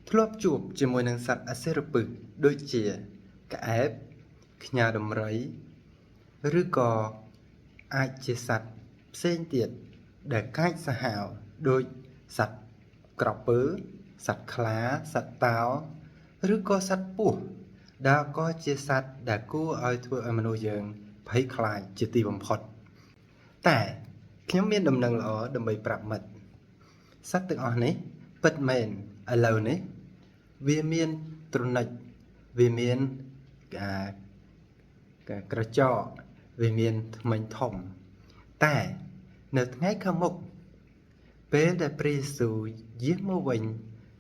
ធ្លាប់ជួបជាមួយនឹងសត្វអសិរពិសដូចជាក្អែបខ្ញាដំរីឬក៏អាចជាសត្វផ្សេងទៀតដែលកាចសាហាវដូចសត្វក្រពើសត្វខ្លាសត្វតោឬក៏សត្វពស់ដែលក៏ជាសត្វដែលគួរឲ្យធ្វើឲ្យមនុស្សយើងភ័យខ្លាចជាទីបំផុតតែខ្ញុំមានដំណឹងល្អដើម្បីប្រាប់មិត្តសត្វទាំងអស់នេះពិតមែនឥឡូវនេះវាមានទ្រនិចវាមានក្រចកវាមានធ្មេញធំតែនៅថ្ងៃខាងមុខពេលដែលព្រះយេស៊ូវយាងមកវិញ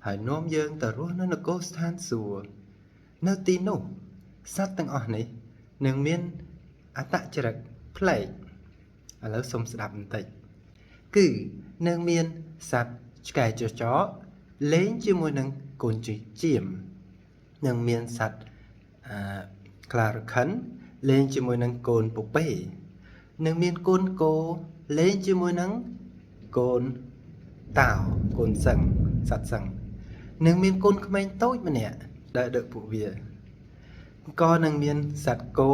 ហើយនាំយើងទៅរស់នៅនគរស្ថានសួគ៌នៅទីនោះសត្វទាំងអស់នេះនឹងមានអត្តចរិតប្លែកឥឡូវសូមស្ដាប់បន្តិចគឺនឹងមានសត្វឆ្កែចចកលេងជាមួយនឹងកូនចិញ្ចៀមនឹងមានសត្វខ្លារខិនលេងជាមួយនឹងកូនពពែនឹងមានកូនគោលេងជាមួយនឹងកូនតោកូនសឹងសត្វសឹងនឹងមានកូនក្មេងតូចម្នាក់ដែលដឹកពួកវាក៏នឹងមានសត្វគោ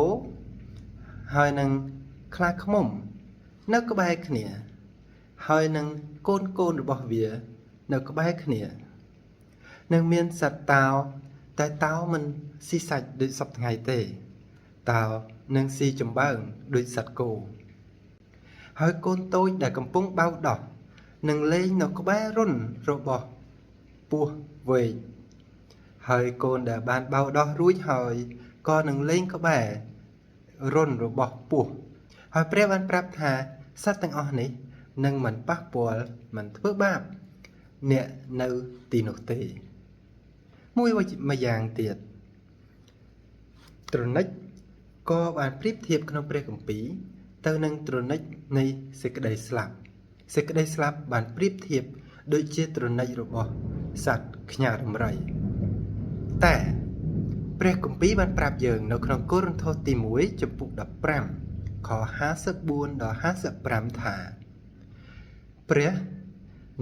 ហើយនឹងខ្លាឃ្មុំនៅក្បែរគ្នាហើយនឹងកូនរបស់វានៅក្បែរគ្នានឹងមានសត្វតោតែតោមិនស៊ីសាច់ដូចសពថ្ងៃទេតោនឹងស៊ីចំបើងដូចសត្វគោហើយកូនតូចដែលកំពុងបៅដោះនឹងលេងនៅក្បែររុនរបស់ពស់វែកហើយកូនដែលបានបៅដោះរួចហើយក៏នឹងលេងក្បែររុនរបស់ពស់ហើយព្រះបានប្រាប់ថាសត្វទាំងអស់នេះនឹងមិនប៉ះពាល់មិនធ្វើបាបអ្នកនៅទីនោះទេមួយយ៉ាងទៀតទ្រនិចក៏បានប្រៀបធៀបក្នុងព្រះគម្ពីរទៅនឹងទ្រនិចនៃសេចក្តីស្លាប់សេចក្តីស្លាប់បានប្រៀបធៀបដូចជាទ្រនិចរបស់សត្វខ្ញាដំរីតែព្រះគម្ពីរបានប្រាប់យើងនៅក្នុងកូរិនថូសទី1ចំពុក15ខ54ដល់55ថាព្រះ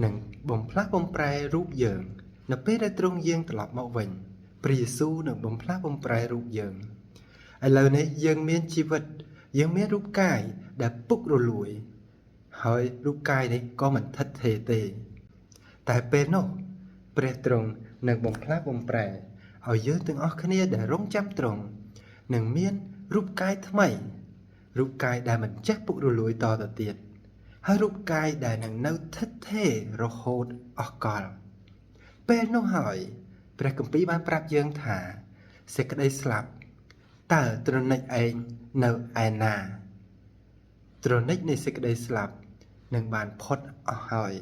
នឹងបំផ្លាស់បំប្រែរូបយើងនៅពេលដែលទ្រង់យាងត្រឡប់មកវិញព្រះយេស៊ូវនឹងបំផ្លាស់បំប្រែរូបយើងឥឡូវនេះយើងមានជីវិតយើងមានរូបកាយដែលពុករលួយហើយរូបកាយនេះក៏មិនថិតថេរទេតែពេលនោះព្រះទ្រង់នឹងបំផ្លាស់បំប្រែឲ្យយើងទាំងអស់គ្នាដែលរងចាំទ្រង់នឹងមានរូបកាយថ្មីរូបកាយដែលមិនចេះពុករលួយតទៅទៀតហើយរូបកាយដែលនឹងនៅថិតថេររហូតអស់កលពេលនោះហើយព្រះគម្ពីរបានប្រាប់យើងថាសេចក្តីស្លាប់តើទ្រនិចឯងនៅឯណាទ្រនិចនៃសេចក្តីស្លាប់នឹងបានផុតអស់ហើយ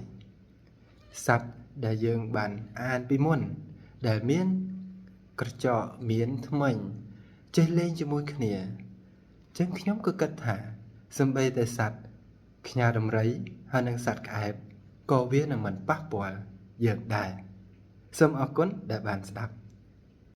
សត្វដែលយើងបានអានពីមុនដែលមានក្រចកមានធ្មេញចេះលេងជាមួយគ្នាចឹងខ្ញុំក៏គិតថាសូម្បីតែសត្វខ្ញាដំរីហើយនិងសត្វក្អែបក៏វានឹងមិនប៉ះពាល់យើងដែរសូមអរគុណដែលបានស្ដាប់